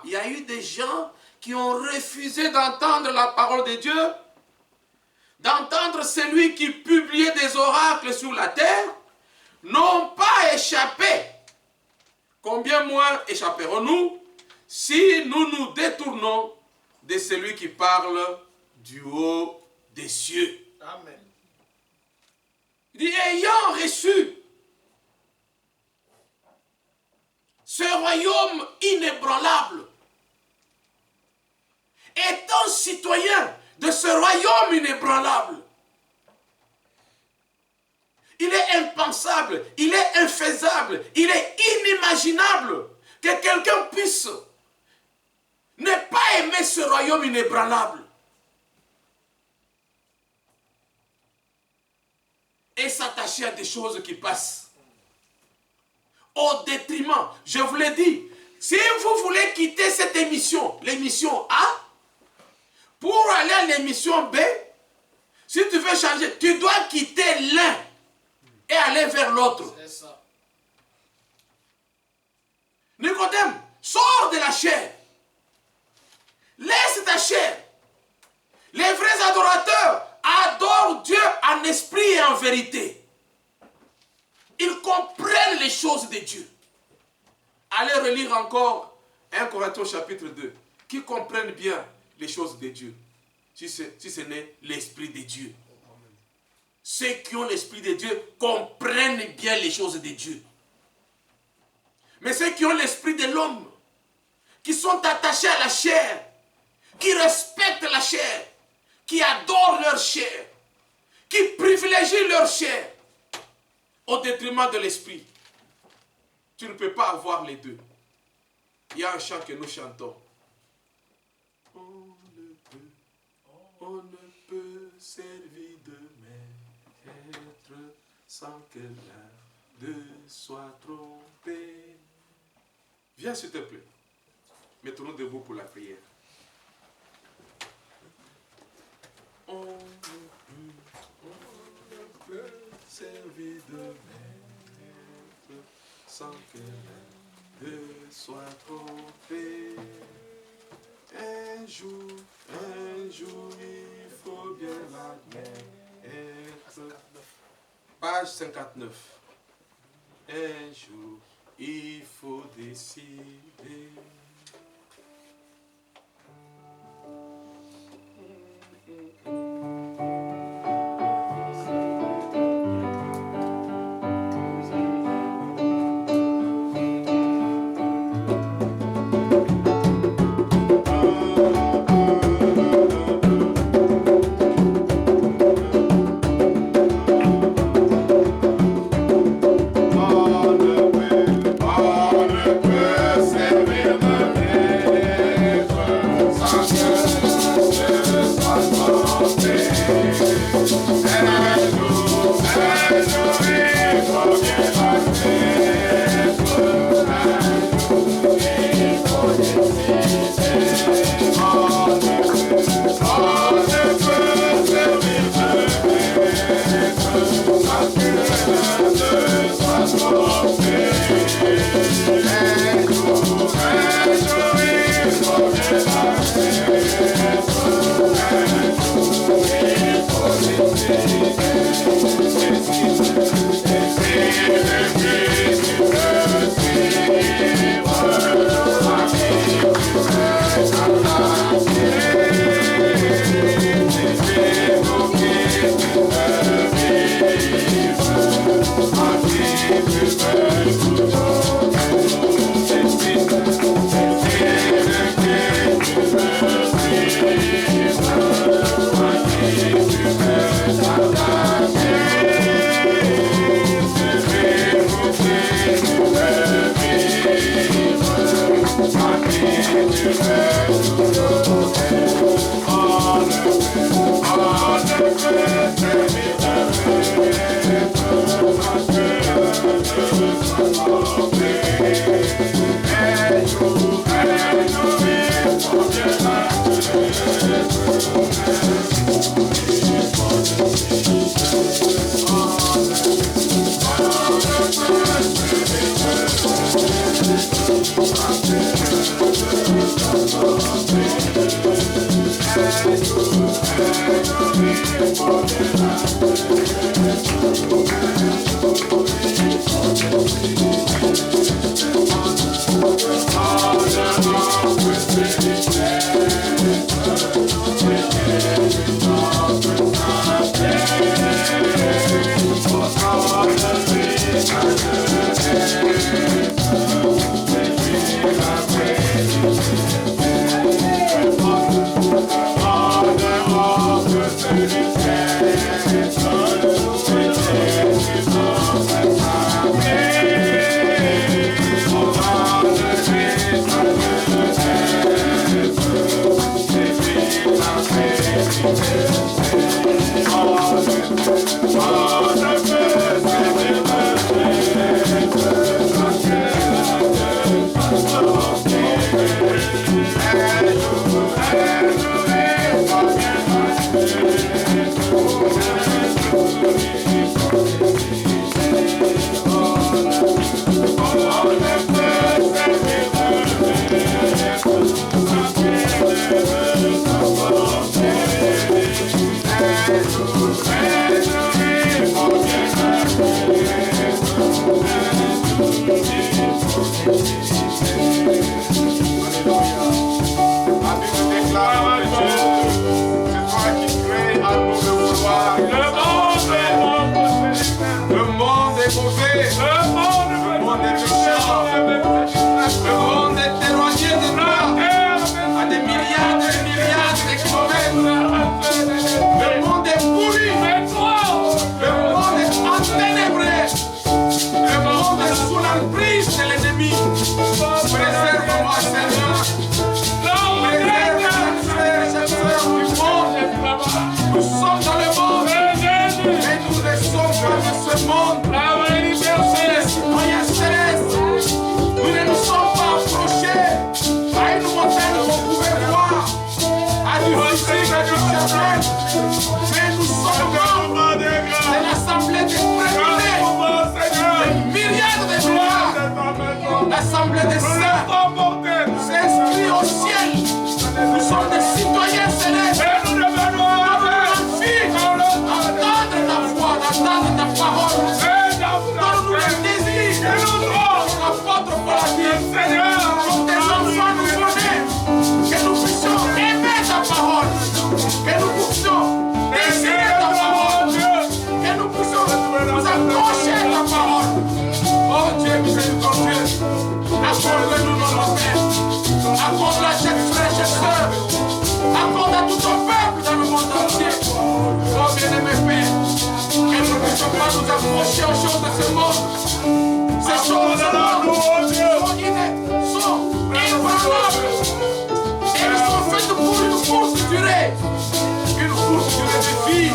il y a eu des gens qui ont refusé d'entendre la parole de Dieu, d'entendre celui qui publiait des oracles sur la terre, n'ont pas échappé. Combien moins échapperons-nous si nous nous détournons de celui qui parle du haut des cieux? Amen. Il dit, ayant reçu ce royaume inébranlable, étant citoyen de ce royaume inébranlable, il est impensable, il est infaisable, il est inimaginable que quelqu'un puisse ne pas aimer ce royaume inébranlable et s'attacher à des choses qui passent. Au détriment, je vous l'ai dit, si vous voulez quitter cette émission, l'émission A, pour aller à l'émission B, si tu veux changer, tu dois quitter l'un et aller vers l'autre. C'est ça. Nicodème, sors de la chair. Laisse ta chair. Les vrais adorateurs adorent Dieu en esprit et en vérité. Ils comprennent les choses de Dieu. Allez relire encore 1 Corinthiens chapitre 2. Qui comprennent bien les choses de Dieu, si ce n'est l'esprit de Dieu. Ceux qui ont l'esprit de Dieu comprennent bien les choses de Dieu. Mais ceux qui ont l'esprit de l'homme, qui sont attachés à la chair, qui respectent la chair, qui adorent leur chair, qui privilégient leur chair, au détriment de l'esprit, tu ne peux pas avoir les deux. Il y a un chant que nous chantons. On ne peut servir de maître sans que l'un de soit trompé. Viens s'il te plaît. Mettons-nous debout pour la prière. On ne peut servir de maître sans que l'un de soit trompé. Un jour, il faut bien l'admettre. Page 59. Un jour, il faut décider. On ne peut servir de L'assemblée des saints s'inscrit au ciel. Nous sommes des citoyens célestes. Nous devons entendre ta voix, entendre ta parole. Donne-nous le désir. L'apôtre Paul a dit, comme tes enfants nous connaissent, que nous puissions aimer ta parole, que nous puissions désirer ta parole, que nous puissions nous accrocher à ta parole. Oh Dieu miséricordieux, accorde-nous notre Père, accorde-la à chaque frère, chaque soeur, accorde à tout ton peuple dans le monde entier. Oh bien-aimé Père, que nous ne puissions pas nous accrocher aux choses de ce monde. Ces choses de ce monde sont inébranlables. Et elles sont faites pour une courte durée de vie.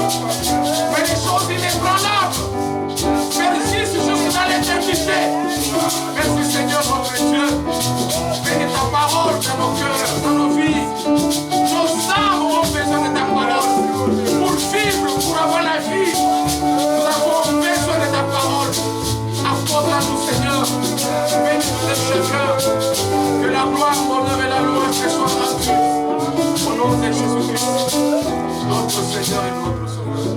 Mais les choses inébranlables persistent jusqu'à l'éternité. Merci Seigneur notre Dieu. Bénis ta parole dans nos cœurs, dans nos vies. Nos âmes ont besoin de ta parole. Pour vivre, pour avoir la vie, nous avons besoin de ta parole. Accorde-la-nous Seigneur. Bénis-nous de chacun. Que la gloire, l'honneur et la louange te soient rendues. Au nom de Jésus-Christ, notre Seigneur et notre Sauveur.